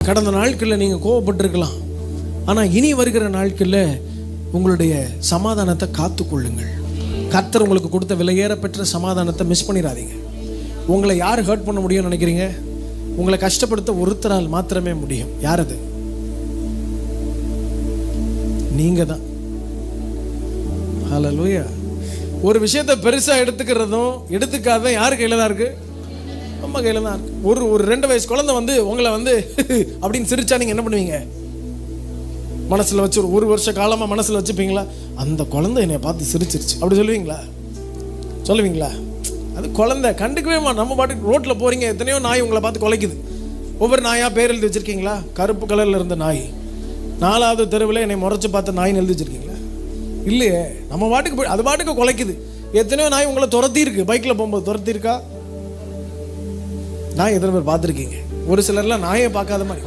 கடந்த நாட்களில் நீங்கள் கோவப்பட்டிருக்கலாம். ஆனால் இனி வருகிற நாட்களில் உங்களுடைய சமாதானத்தை காத்துக்கொள்ளுங்கள். கர்த்தர் உங்களுக்கு கொடுத்த விலையேற பெற்ற சமாதானத்தை மிஸ் பண்ணிடாதீங்க. உங்களை யார் ஹர்ட் பண்ண முடியும்னு நினைக்கிறீங்க? உங்களை கஷ்டப்படுத்த ஒருத்தரால் மாத்திரமே முடியும். யார் அது? நீங்க தான். ஹல்லேலூயா. ஒரு விஷயத்தை பெருசா எடுத்துக்கிறதும் எடுத்துக்காத யாரு கையில தான் இருக்கு? நம்ம கையில தான் இருக்கு. ஒரு 2 வயசு குழந்தை வந்து உங்களை வந்து அப்படின்னு சிரிச்சா நீங்க என்ன பண்ணுவீங்க? மனசுல வச்சு ஒரு வருஷ காலமா மனசுல வச்சுப்பீங்களா? அந்த குழந்தை என்னை பார்த்து சிரிச்சிருச்சு அப்படி சொல்லுவீங்களா? அது குழந்தை, கண்டுக்கவே மாட்டோம். நம்ம பாட்டுக்கு ரோட்ல போறீங்க, எத்தனையோ நாய் உங்களை பார்த்து குலைக்குது. ஒவ்வொரு நாயா பேர் எழுதி வச்சிருக்கீங்களா? கருப்பு கலர்ல இருந்த நாய், 4வது தெருவில் என்னை முறைச்சு பார்த்த நாயின்னு எழுதி வச்சிருக்கீங்களா? இல்லையே. நம்ம பாட்டுக்கு போய் அது பாட்டுக்கு குலைக்குது. எத்தனையோ நாய் உங்களை துரத்தி இருக்கு. பைக்ல போகும்போது துரத்தி இருக்கா? நாய் எத்தனை பேர் பார்த்துருக்கீங்க? ஒரு சிலர்லாம் நாயை பார்க்காத மாதிரி